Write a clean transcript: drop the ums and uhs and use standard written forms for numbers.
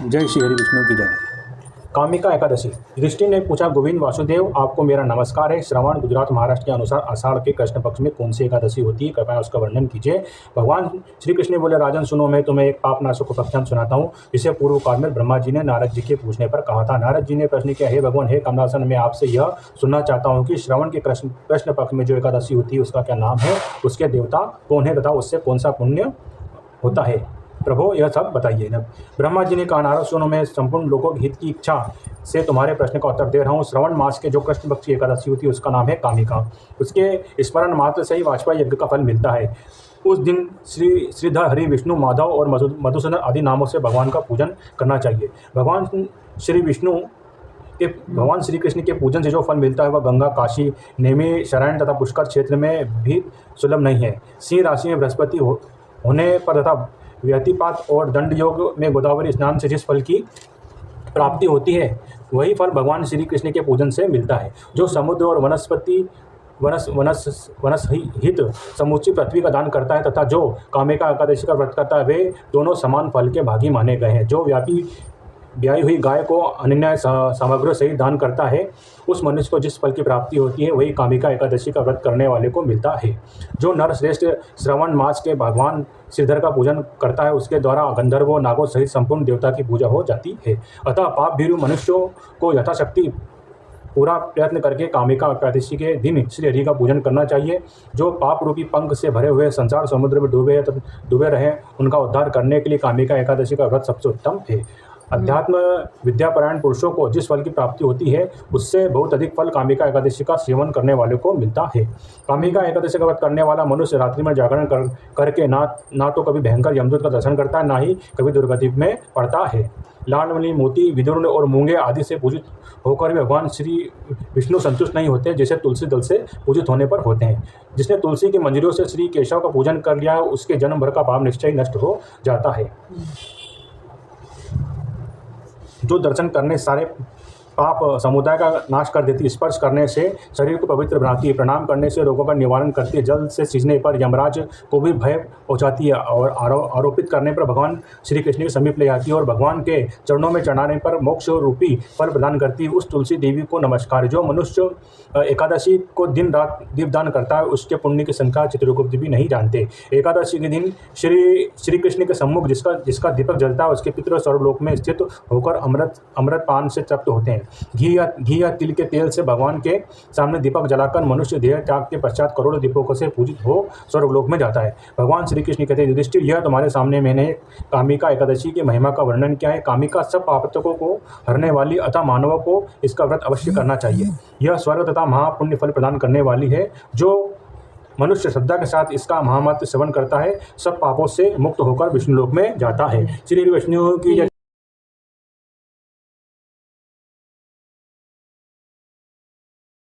जय श्री हरि विष्णु की जय। कामिका एकादशी। युधिष्ठिर ने पूछा, गोविंद वासुदेव, आपको मेरा नमस्कार है। श्रवण गुजरात महाराष्ट्र के अनुसार आषाढ़ के कृष्ण पक्ष में कौन सी एकादशी होती है, कृपया उसका वर्णन कीजिए। भगवान श्री कृष्ण ने बोले, राजन सुनो, मैं तुम्हें एक पापनाशक उपाख्यान सुनाता हूँ, जिसे पूर्व काल में ब्रह्मा जी ने नारद जी के पूछने पर कहा था। नारद जी ने प्रश्न किया, हे भगवान, हे कमलासन, मैं आपसे यह सुनना चाहता हूँ कि श्रवण के कृष्ण पक्ष में जो एकादशी होती है उसका क्या नाम है, उसके देवता कौन है तथा उससे कौन सा पुण्य होता है। प्रभु, यह सब बताइए न। ब्रह्मा जी ने कहा, नारद सुनो, मैं संपूर्ण लोगों के हित की इच्छा से तुम्हारे प्रश्न का उत्तर दे रहा हूँ। श्रवण मास के जो कृष्ण पक्ष की एकादशी होती है उसका नाम है कामिका। उसके स्मरण मात्र से ही वाजपेयी यज्ञ का फल मिलता है। उस दिन श्रीधर, हरि, विष्णु, माधव और मधुसूदन आदि नामों से भगवान का पूजन करना चाहिए। भगवान श्री कृष्ण के पूजन से जो फल मिलता है वह गंगा, काशी, नेमी, शरण तथा पुष्कर क्षेत्र में भी सुलभ नहीं है। सिंह राशि में बृहस्पति होने पर तथा व्यतिपात और दंड योग में गोदावरी स्नान से जिस फल की प्राप्ति होती है वही फल भगवान श्री कृष्ण के पूजन से मिलता है। जो समुद्र और वनस हित समूची पृथ्वी का दान करता है तथा जो कामिका एकादशी का व्रत करता है, वे दोनों समान फल के भागी माने गए हैं। जो ब्याई हुई गाय को अन्य सामग्री सहित दान करता है, उस मनुष्य को जिस फल की प्राप्ति होती है वही कामिका एकादशी का व्रत करने वाले को मिलता है। जो नर श्रेष्ठ श्रवण मास के भगवान श्रीधर का पूजन करता है, उसके द्वारा गंधर्वों, नागों सहित संपूर्ण देवता की पूजा हो जाती है। अतः पाप भीरु मनुष्यों को यथाशक्ति पूरा प्रयत्न करके कामिका एकादशी के दिन श्री हरि का पूजन करना चाहिए। जो पाप रूपी पंख से भरे हुए संसार समुद्र में डूबे रहे, उनका उद्धार करने के लिए कामिका एकादशी का व्रत सबसे उत्तम है। अध्यात्म विद्यापरायण पुरुषों को जिस फल की प्राप्ति होती है उससे बहुत अधिक फल कामिका एकादशी का सेवन करने वाले को मिलता है। कामिका एकादशी का व्रत करने वाला मनुष्य रात्रि में जागरण करके ना तो कभी भयंकर यमदूत का दर्शन करता है, ना ही कभी दुर्गति में पड़ता है। लालमणि, मोती, विदुर और मूंगे आदि से पूजित होकर भी भगवान श्री विष्णु संतुष्ट नहीं होते, जैसे तुलसी दल से पूजित होने पर होते हैं। जिसने तुलसी की मंजरियों से श्री केशव का पूजन कर लिया, उसके जन्म भर का पाप निश्चय नष्ट हो जाता है। जो दर्शन करने सारे पाप समुदाय का नाश कर देती है, स्पर्श करने से शरीर को पवित्र बनाती है, प्रणाम करने से रोगों का निवारण करती है, जल से सींचने पर यमराज को भी भय पहुंचाती है और आरोपित करने पर भगवान श्री कृष्ण के समीप ले जाती है और भगवान के चरणों में चढ़ाने पर मोक्ष रूपी फल प्रदान करती है। उस तुलसी देवी को नमस्कार। जो मनुष्य एकादशी को दिन रात दीपदान करता है, उसके पुण्य की संख्या चित्रगुप्त भी नहीं जानते। एकादशी के दिन श्री कृष्ण के सम्मुख जिसका दीपक जलता है, उसके पितृ स्वर्गलोक में स्थित होकर अमृत पान से तृप्त होते हैं। घी या तिल के तेल से भगवान के सामने दीपक जलाकर मनुष्य देह त्याग के पश्चात करोड़ों दीपकों से पूजित हो स्वर्गलोक में जाता है। भगवान श्री कृष्ण कहते हैं, युधिष्ठिर, यह तुम्हारे सामने मैंने कामिका एकादशी की महिमा का वर्णन किया है। कामिका सब पापतकों को हरने वाली, अतः मानवों को इसका व्रत अवश्य करना चाहिए। यह स्वर्ग तथा महापुण्य फल प्रदान करने वाली है। जो मनुष्य श्रद्धा के साथ इसका महामंत्र सेवन करता है, सब पापों से मुक्त होकर विष्णु लोक में जाता है। श्री विष्णु की